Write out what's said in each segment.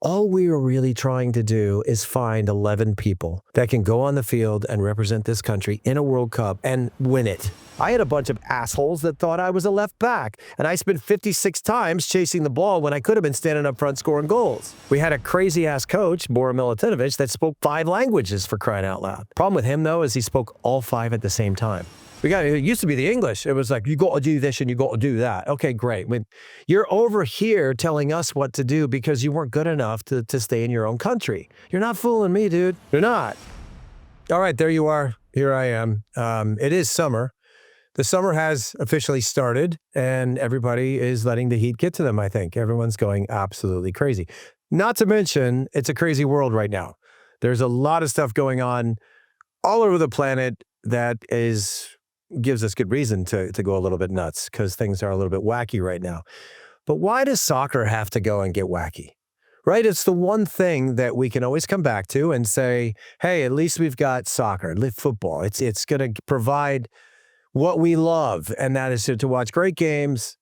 all we are really trying to do is find 11 people that can go on the field and represent this country in a World Cup and win it. I had a bunch of assholes that thought I was a left back, and I spent 56 times chasing the ball when I could have been standing up front scoring goals. We had a crazy-ass coach, Bora Milutinovic, that spoke 5 languages, for crying out loud. Problem with him, though, is he spoke all 5 at the same time. It used to be the English. It was like, you got to do this and you got to do that. Okay, great. You're over here telling us what to do because you weren't good enough to stay in your own country. You're not fooling me, dude. You're not. All right, there you are. Here I am. It is summer. The summer has officially started, and everybody is letting the heat get to them, I think. Everyone's going absolutely crazy. Not to mention, it's a crazy world right now. There's a lot of stuff going on all over the planet that gives us good reason to go a little bit nuts because things are a little bit wacky right now. But why does soccer have to go and get wacky? Right? It's the one thing that we can always come back to and say, hey, at least we've got soccer, football. It's going to provide what we love, and that is to watch great games,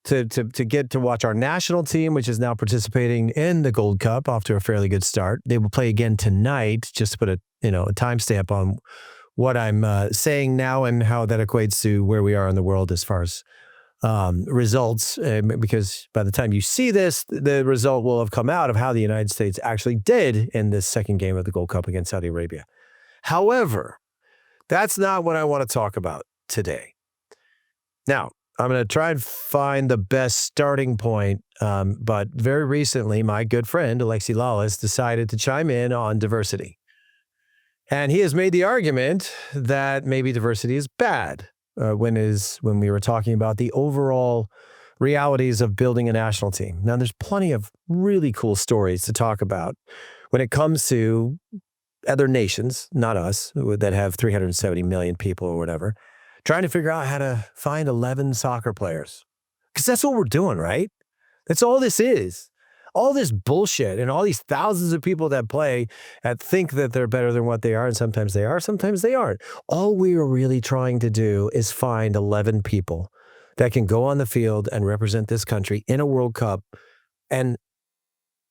to get to watch our national team, which is now participating in the Gold Cup, off to a fairly good start. They will play again tonight, just to put a timestamp on what I'm saying now and how that equates to where we are in the world as far as results, because by the time you see this, the result will have come out of how the United States actually did in this second game of the Gold Cup against Saudi Arabia. However, that's not what I want to talk about today. Now, I'm going to try and find the best starting point, but very recently, my good friend, Alexi Lalas, decided to chime in on diversity. And he has made the argument that maybe diversity is bad when we were talking about the overall realities of building a national team. Now, there's plenty of really cool stories to talk about when it comes to other nations, not us, that have 370 million people or whatever, trying to figure out how to find 11 soccer players. Because that's what we're doing, right? That's all this is. All this bullshit and all these thousands of people that play and think that they're better than what they are, and sometimes they are, sometimes they aren't. All we are really trying to do is find 11 people that can go on the field and represent this country in a World Cup and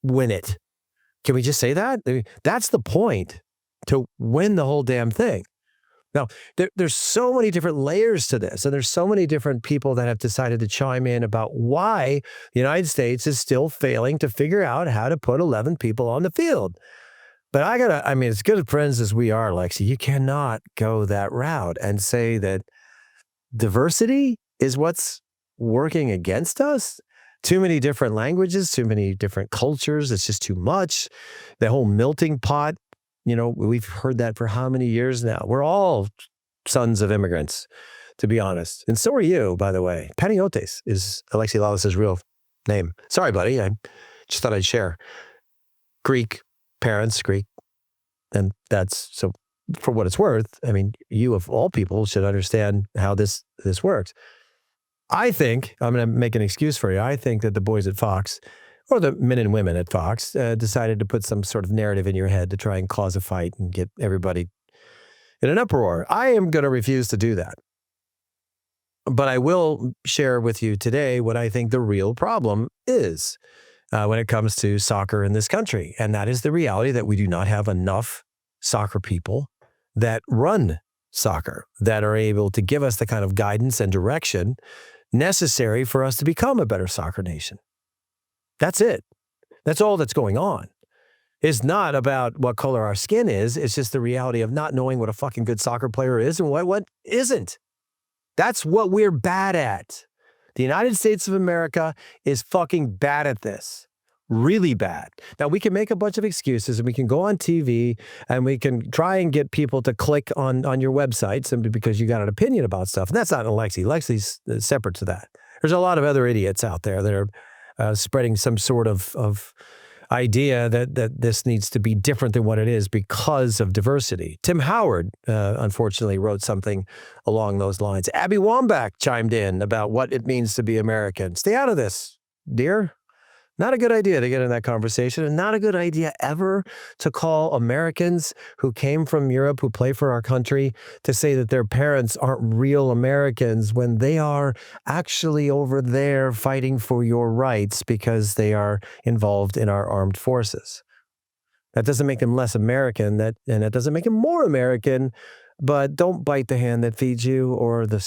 win it. Can we just say that? That's the point, to win the whole damn thing. Now, there's so many different layers to this, and there's so many different people that have decided to chime in about why the United States is still failing to figure out how to put 11 people on the field. But as good friends as we are, Alexi, you cannot go that route and say that diversity is what's working against us. Too many different languages, too many different cultures. It's just too much. The whole melting pot. We've heard that for how many years now? We're all sons of immigrants, to be honest. And so are you, by the way. Paniotes is Alexi Lalas' real name. Sorry, buddy. I just thought I'd share. Greek parents, Greek. And that's, so for what it's worth, you of all people should understand how this works. I think, I'm going to make an excuse for you. I think that the boys at Fox, or the men and women at Fox, decided to put some sort of narrative in your head to try and cause a fight and get everybody in an uproar. I am going to refuse to do that. But I will share with you today what I think the real problem is when it comes to soccer in this country. And that is the reality that we do not have enough soccer people that run soccer, that are able to give us the kind of guidance and direction necessary for us to become a better soccer nation. That's it. That's all that's going on. It's not about what color our skin is. It's just the reality of not knowing what a fucking good soccer player is and what isn't. That's what we're bad at. The United States of America is fucking bad at this. Really bad. Now, we can make a bunch of excuses and we can go on TV and we can try and get people to click on your website simply because you got an opinion about stuff. And that's not Alexi. Lexi's separate to that. There's a lot of other idiots out there that are spreading some sort of idea that this needs to be different than what it is because of diversity. Tim Howard, unfortunately, wrote something along those lines. Abby Wambach chimed in about what it means to be American. Stay out of this, dear. Not a good idea to get in that conversation, and not a good idea ever to call Americans who came from Europe, who play for our country, to say that their parents aren't real Americans when they are actually over there fighting for your rights because they are involved in our armed forces. That doesn't make them less American, and that doesn't make them more American, but don't bite the hand that feeds you or the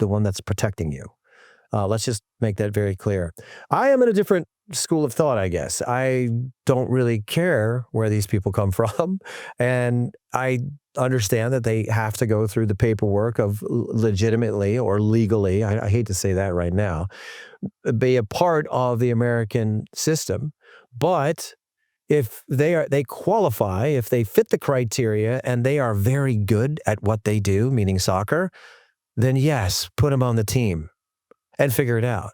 one that's protecting you. Let's just make that very clear. I am in a different school of thought, I guess. I don't really care where these people come from, and I understand that they have to go through the paperwork of legitimately or legally, I hate to say that right now, be a part of the American system. But if they qualify, if they fit the criteria and they are very good at what they do, meaning soccer, then yes, put them on the team and figure it out.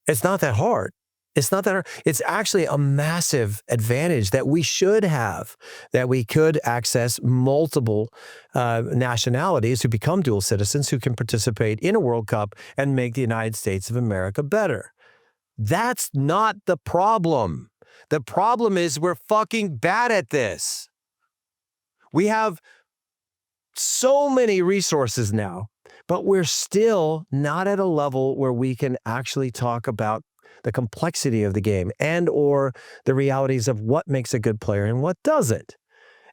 It's not that hard. It's not that hard. It's actually a massive advantage that we should have, that we could access multiple nationalities who become dual citizens who can participate in a World Cup and make the United States of America better. That's not the problem. The problem is we're fucking bad at this. We have so many resources now, but we're still not at a level where we can actually talk about the complexity of the game and or the realities of what makes a good player and what doesn't.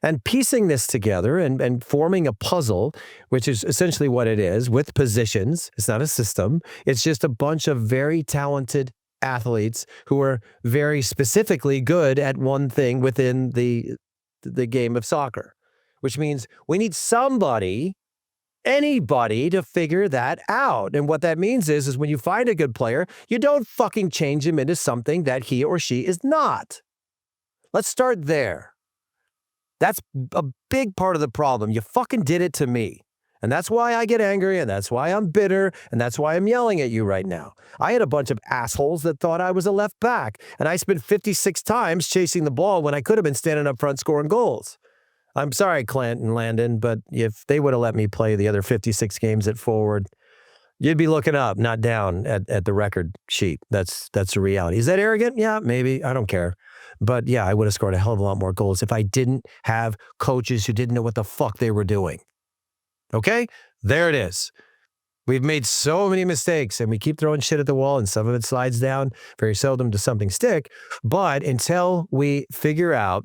And piecing this together and forming a puzzle, which is essentially what it is, with positions. It's not a system. It's just a bunch of very talented athletes who are very specifically good at one thing within the game of soccer, which means we need somebody, anybody, to figure that out. And what that means is when you find a good player, you don't fucking change him into something that he or she is not. Let's start there. That's a big part of the problem. You fucking did it to me. And that's why I get angry, and that's why I'm bitter, and that's why I'm yelling at you right now. I had a bunch of assholes that thought I was a left back, and I spent 56 times chasing the ball when I could have been standing up front scoring goals. I'm sorry, Clint and Landon, but if they would have let me play the other 56 games at forward, you'd be looking up, not down at the record sheet. That's the reality. Is that arrogant? Yeah, maybe. I don't care. But yeah, I would have scored a hell of a lot more goals if I didn't have coaches who didn't know what the fuck they were doing. Okay? There it is. We've made so many mistakes and we keep throwing shit at the wall and some of it slides down. Very seldom does something stick. But until we figure out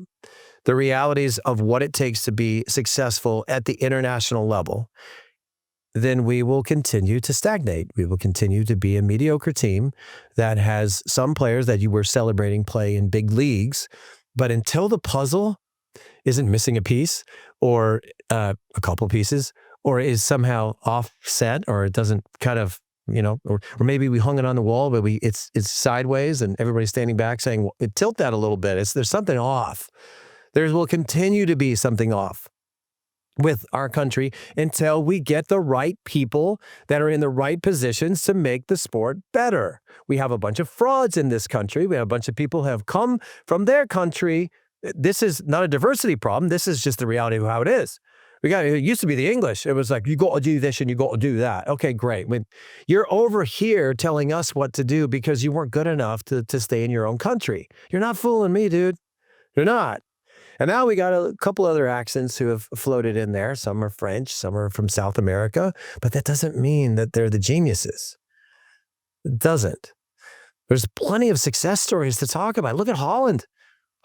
the realities of what it takes to be successful at the international level, then we will continue to stagnate. We will continue to be a mediocre team that has some players that you were celebrating play in big leagues. But until the puzzle isn't missing a piece or a couple pieces, or is somehow offset, or it doesn't kind of, or maybe we hung it on the wall, but it's sideways and everybody's standing back saying, well, tilt that a little bit. There's something off. There will continue to be something off with our country until we get the right people that are in the right positions to make the sport better. We have a bunch of frauds in this country. We have a bunch of people who have come from their country. This is not a diversity problem. This is just the reality of how it is. It used to be the English. It was like, you got to do this and you got to do that. Okay, great. When you're over here telling us what to do because you weren't good enough to stay in your own country. You're not fooling me, dude. You're not. And now we got a couple other accents who have floated in there. Some are French, some are from South America, but that doesn't mean that they're the geniuses. It doesn't. There's plenty of success stories to talk about. Look at Holland.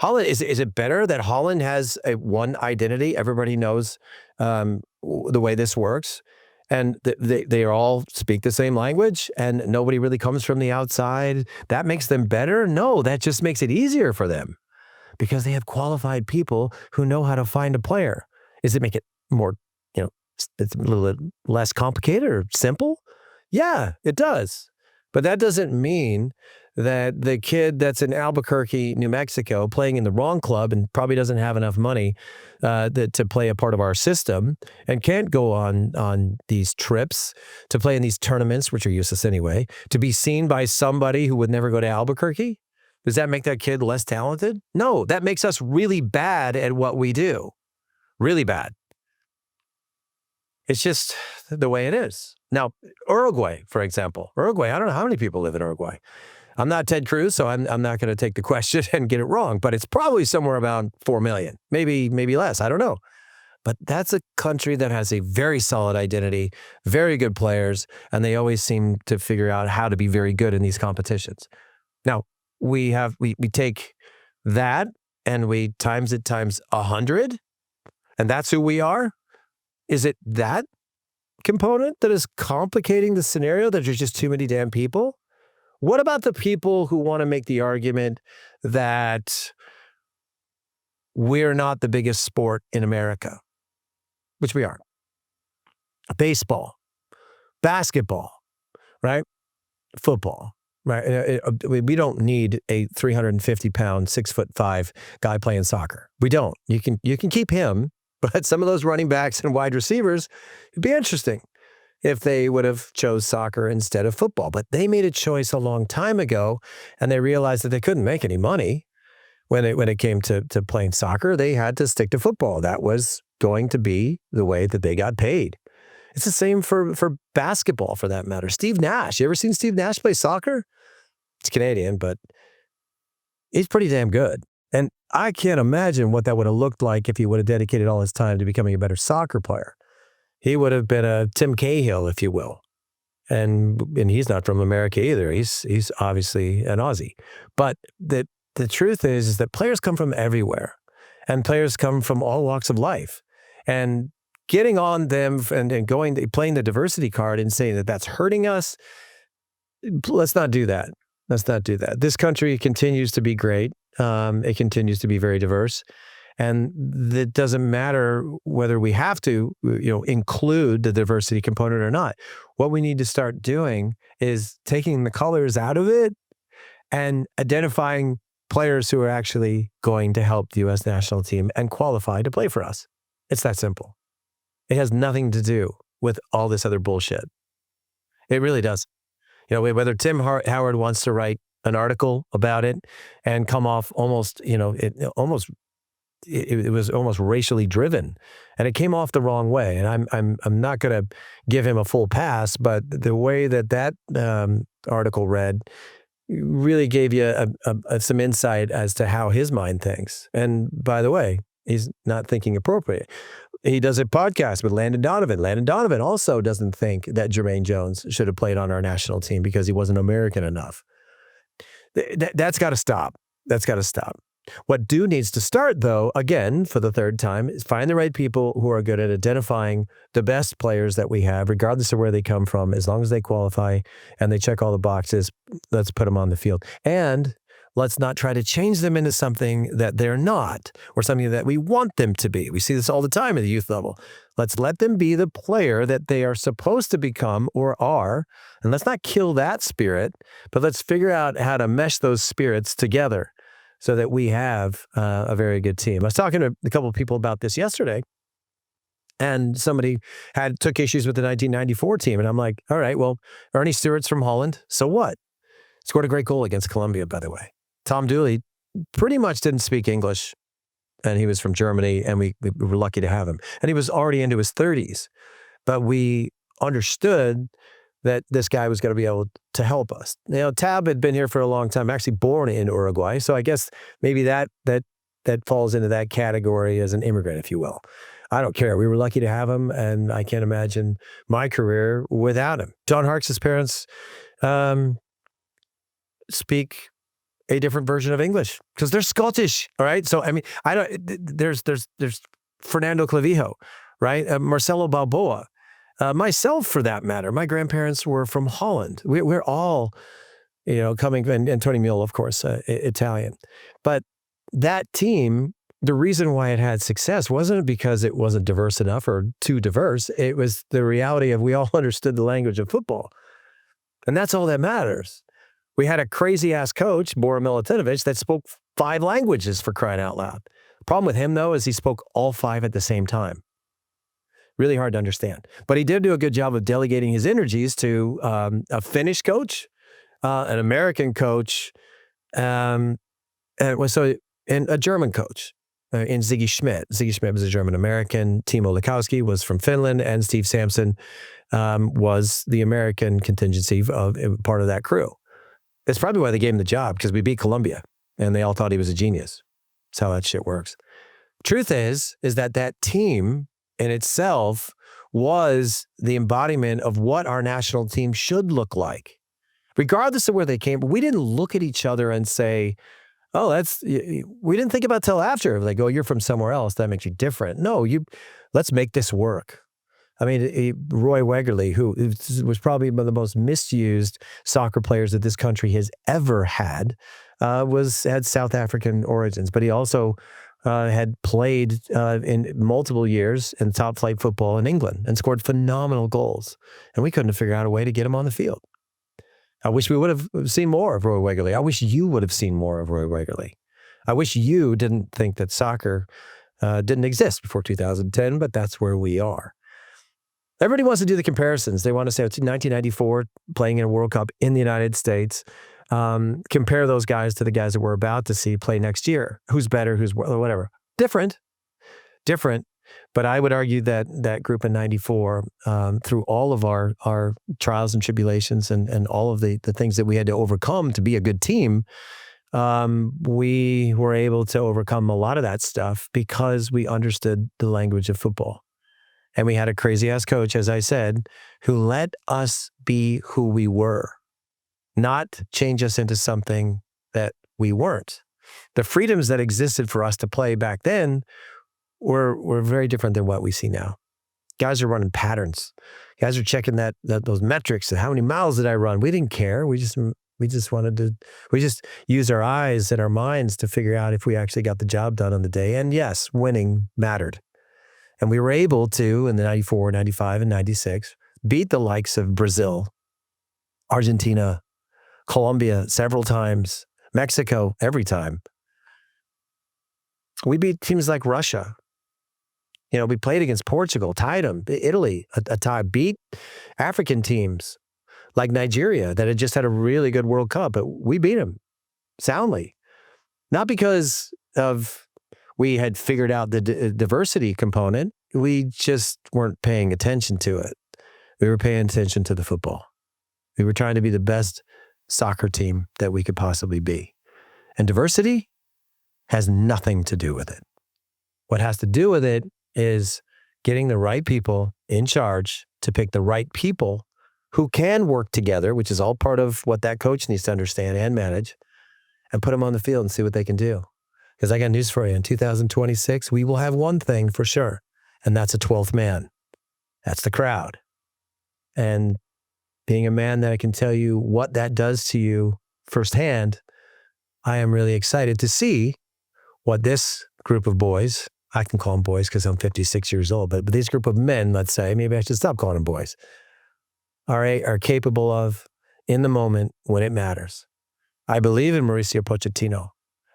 Holland, is it better that Holland has one identity? Everybody knows the way this works, and they all speak the same language, and nobody really comes from the outside. That makes them better? No, that just makes it easier for them because they have qualified people who know how to find a player. Does it make it more, it's a little bit less complicated or simple? Yeah, it does. But that doesn't mean that the kid that's in Albuquerque, New Mexico, playing in the wrong club and probably doesn't have enough money to play a part of our system and can't go on these trips to play in these tournaments, which are useless anyway, to be seen by somebody who would never go to Albuquerque. Does that make that kid less talented? No, that makes us really bad at what we do. Really bad. It's just the way it is. Now, Uruguay, for example. Uruguay, I don't know how many people live in Uruguay. I'm not Ted Cruz, so I'm not going to take the question and get it wrong, but it's probably somewhere around 4 million, maybe less. I don't know. But that's a country that has a very solid identity, very good players, and they always seem to figure out how to be very good in these competitions. Now, we take that and we times it times 100, and that's who we are. Is it that component that is complicating the scenario, that there's just too many damn people? What about the people who want to make the argument that we're not the biggest sport in America, which we aren't? Baseball, basketball, right? Football, right? We don't need a 350-pound, 6'5" guy playing soccer. We don't. You can keep him, but some of those running backs and wide receivers, it'd be interesting if they would have chose soccer instead of football. But they made a choice a long time ago, and they realized that they couldn't make any money when it came to playing soccer. They had to stick to football. That was going to be the way that they got paid. It's the same for basketball, for that matter. Steve Nash. You ever seen Steve Nash play soccer? He's Canadian, but he's pretty damn good. And I can't imagine what that would have looked like if he would have dedicated all his time to becoming a better soccer player. He would have been a Tim Cahill, if you will. And he's not from America either. He's obviously an Aussie. But the truth is that players come from everywhere, and players come from all walks of life. And getting on them and playing the diversity card and saying that that's hurting us, let's not do that. Let's not do that. This country continues to be great. It continues to be very diverse. And it doesn't matter whether we have to, include the diversity component or not. What we need to start doing is taking the colors out of it and identifying players who are actually going to help the U.S. national team and qualify to play for us. It's that simple. It has nothing to do with all this other bullshit. It really does. Whether Tim Howard wants to write an article about it and come off almost, it was almost racially driven, and it came off the wrong way. And I'm not going to give him a full pass, but the way that article read really gave you some insight as to how his mind thinks. And by the way, he's not thinking appropriate. He does a podcast with Landon Donovan. Landon Donovan also doesn't think that Jermaine Jones should have played on our national team because he wasn't American enough. That's got to stop. That's got to stop. What needs to start, though, again, for the third time, is find the right people who are good at identifying the best players that we have, regardless of where they come from. As long as they qualify and they check all the boxes, let's put them on the field. And let's not try to change them into something that they're not, or something that we want them to be. We see this all the time at the youth level. Let's let them be the player that they are supposed to become or are, and let's not kill that spirit, but let's figure out how to mesh those spirits together so that we have a very good team. I was talking to a couple of people about this yesterday, and somebody took issues with the 1994 team, and I'm like, all right, well, Ernie Stewart's from Holland, so what? Scored a great goal against Colombia, by the way. Tom Dooley pretty much didn't speak English, and he was from Germany, and we were lucky to have him. And he was already into his 30s, but we understood that this guy was going to be able to help us. Tab had been here for a long time, actually born in Uruguay, so I guess maybe that falls into that category as an immigrant, if you will. I don't care. We were lucky to have him, and I can't imagine my career without him. John Harkes' parents speak a different version of English because they're Scottish. All right. So, I mean, there's Fernando Clavijo, right? Marcelo Balboa, myself for that matter. My grandparents were from Holland. We're all, coming, and Tony Mule, of course, Italian. But that team, the reason why it had success wasn't because it wasn't diverse enough or too diverse. It was the reality of we all understood the language of football. And that's all that matters. We had a crazy-ass coach, Bora Milutinovic, that spoke 5 languages, for crying out loud. The problem with him, though, is he spoke all 5 at the same time. Really hard to understand. But he did do a good job of delegating his energies to a Finnish coach, an American coach, and a German coach in Ziggy Schmidt. Ziggy Schmidt was a German-American. Timo Lukowski was from Finland, and Steve Sampson was the American contingency of part of that crew. That's probably why they gave him the job, because we beat Colombia and they all thought he was a genius. That's how that shit works. Truth is that team in itself was the embodiment of what our national team should look like. Regardless of where they came, we didn't look at each other and say, oh, we didn't think about it till after. Like, oh, you're from somewhere else. That makes you different. No, let's make this work. I mean, Roy Wegerle, who was probably one of the most misused soccer players that this country has ever had, had South African origins, but he also had played in multiple years in top flight football in England and scored phenomenal goals. And we couldn't figure out a way to get him on the field. I wish we would have seen more of Roy Wegerle. I wish you would have seen more of Roy Wegerle. I wish you didn't think that soccer didn't exist before 2010, but that's where we are. Everybody wants to do the comparisons. They want to say it's 1994 playing in a World Cup in the United States. Compare those guys to the guys that we're about to see play next year. Who's better? Who's whatever? Different. But I would argue that group in 94, through all of our trials and tribulations and all of the things that we had to overcome to be a good team, we were able to overcome a lot of that stuff because we understood the language of football. And we had a crazy-ass coach, as I said, who let us be who we were, not change us into something that we weren't. The freedoms that existed for us to play back then were very different than what we see now. Guys are running patterns. Guys are checking those metrics. How many miles did I run? We didn't care. We just used our eyes and our minds to figure out if we actually got the job done on the day. And yes, winning mattered. And we were able to, in the 94, 95, and 96, beat the likes of Brazil, Argentina, Colombia several times, Mexico every time. We beat teams like Russia. We played against Portugal, tied them, Italy, a tie, beat African teams like Nigeria that had just had a really good World Cup, but we beat them soundly. Not because we had figured out the diversity component. We just weren't paying attention to it. We were paying attention to the football. We were trying to be the best soccer team that we could possibly be. And diversity has nothing to do with it. What has to do with it is getting the right people in charge to pick the right people who can work together, which is all part of what that coach needs to understand and manage, and put them on the field and see what they can do. Because I got news for you. In 2026, we will have one thing for sure, and that's a 12th man. That's the crowd. And being a man that I can tell you what that does to you firsthand, I am really excited to see what this group of boys, I can call them boys because I'm 56 years old, but this group of men, let's say, maybe I should stop calling them boys, are capable of in the moment when it matters. I believe in Mauricio Pochettino.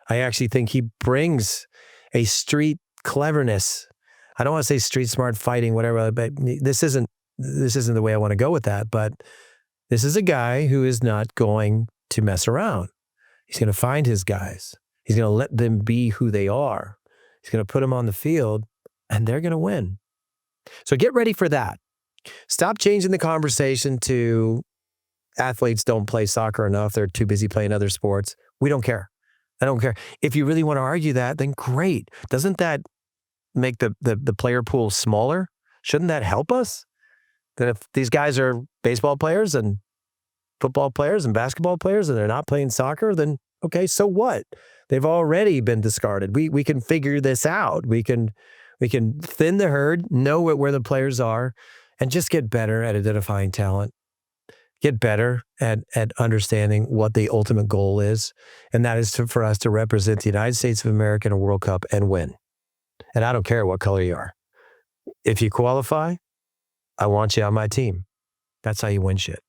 I actually think he brings a street cleverness. I don't want to say street smart fighting, whatever, but this isn't the way I want to go with that. But this is a guy who is not going to mess around. He's going to find his guys. He's going to let them be who they are. He's going to put them on the field, and they're going to win. So get ready for that. Stop changing the conversation to athletes don't play soccer enough. They're too busy playing other sports. We don't care. I don't care. If you really want to argue that, then great. Doesn't that make the player pool smaller? Shouldn't that help us? That if these guys are baseball players and football players and basketball players and they're not playing soccer, then okay, so what? They've already been discarded. We can figure this out. We can thin the herd, know where the players are, and just get better at identifying talent. Get better at understanding what the ultimate goal is, and that is for us to represent the United States of America in a World Cup and win. And I don't care what color you are. If you qualify, I want you on my team. That's how you win shit.